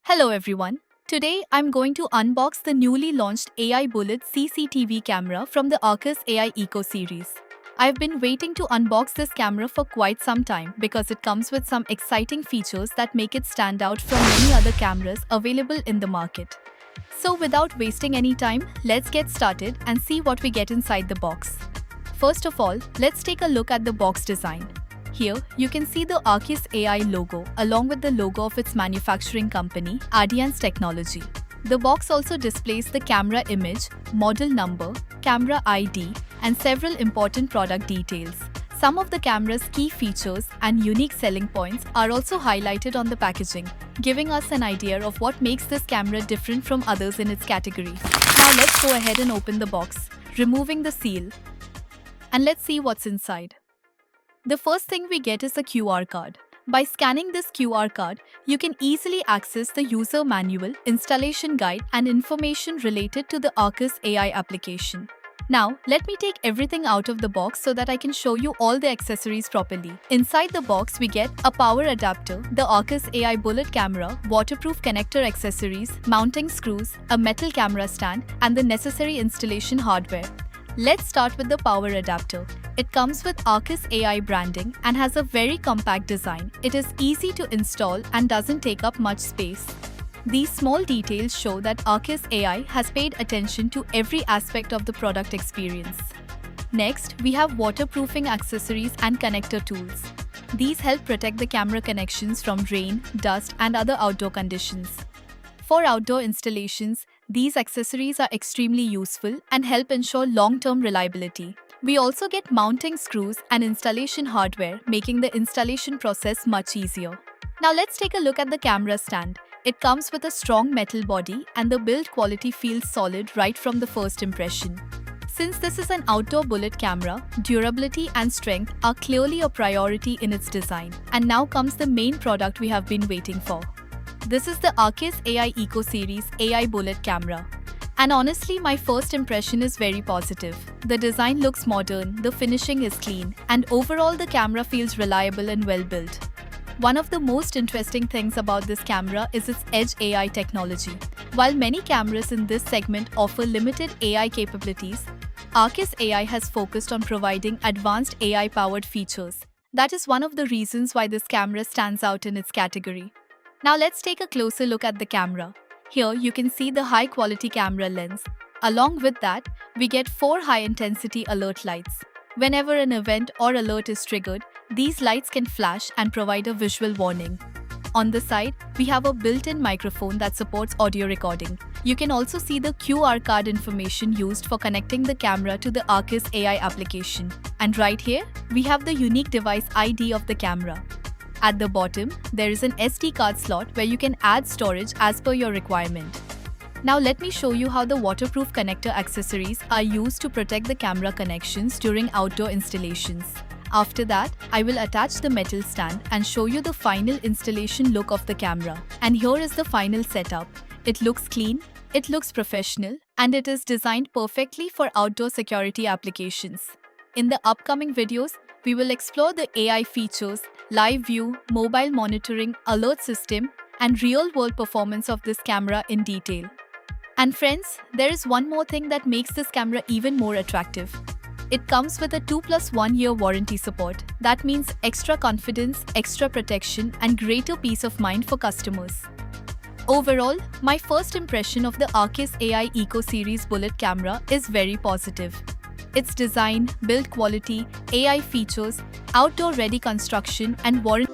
Hello everyone. Today I'm going to unbox the newly launched AI Bullet CCTV camera from the Arcus AI Eco series. I've been waiting to unbox this camera for quite some time because it comes with some exciting features that make it stand out from many other cameras available in the market. So without wasting any time, let's get started and see what we get inside the box. First of all, let's take a look at the box design. Here, you can see the Arcus AI logo along with the logo of its manufacturing company, Adiance Technology. The box also displays the camera image, model number, camera ID, and several important product details. Some of the camera's key features and unique selling points are also highlighted on the packaging, giving us an idea of what makes this camera different from others in its category. Now let's go ahead and open the box, removing the seal. And let's see what's inside. The first thing we get is a QR card. By scanning this QR card, you can easily access the user manual, installation guide, and information related to the Arcus AI application. Now, let me take everything out of the box so that I can show you all the accessories properly. Inside the box, we get a power adapter, the Arcus AI Bullet camera, waterproof connector accessories, mounting screws, a metal camera stand, and the necessary installation hardware. Let's start with the power adapter. It comes with Arcus AI branding and has a very compact design. It is easy to install and doesn't take up much space. These small details show that Arcus AI has paid attention to every aspect of the product experience. Next, we have waterproofing accessories and connector tools. These help protect the camera connections from rain, dust, and other outdoor conditions. For outdoor installations, these accessories are extremely useful and help ensure long-term reliability. We also get mounting screws and installation hardware, making the installation process much easier. Now let's take a look at the camera stand. It comes with a strong metal body and the build quality feels solid right from the first impression. Since this is an outdoor bullet camera, durability and strength are clearly a priority in its design. And now comes the main product we have been waiting for. This is the Arcus AI Eco Series AI Bullet camera. And honestly, my first impression is very positive. The design looks modern, the finishing is clean, and overall the camera feels reliable and well built. One of the most interesting things about this camera is its Edge AI technology. While many cameras in this segment offer limited AI capabilities, Arcus AI has focused on providing advanced AI-powered features. That is one of the reasons why this camera stands out in its category. Now let's take a closer look at the camera. Here you can see the high-quality camera lens. Along with that, we get 4 high-intensity alert lights. Whenever an event or alert is triggered, these lights can flash and provide a visual warning. On the side, we have a built-in microphone that supports audio recording. You can also see the QR card information used for connecting the camera to the Arcus AI application. And right here, we have the unique device ID of the camera. At the bottom, there is an SD card slot where you can add storage as per your requirement. Now let me show you how the waterproof connector accessories are used to protect the camera connections during outdoor installations. After that, I will attach the metal stand and show you the final installation look of the camera. And here is the final setup. It looks clean, it looks professional, and it is designed perfectly for outdoor security applications. In the upcoming videos, we will explore the AI features, live view, mobile monitoring, alert system, and real-world performance of this camera in detail. And friends, there is one more thing that makes this camera even more attractive. It comes with a 2+1 year warranty support. That means extra confidence, extra protection, and greater peace of mind for customers. Overall, my first impression of the Arcus AI Eco Series Bullet camera is very positive. Its design, build quality, AI features, outdoor-ready construction, and warranty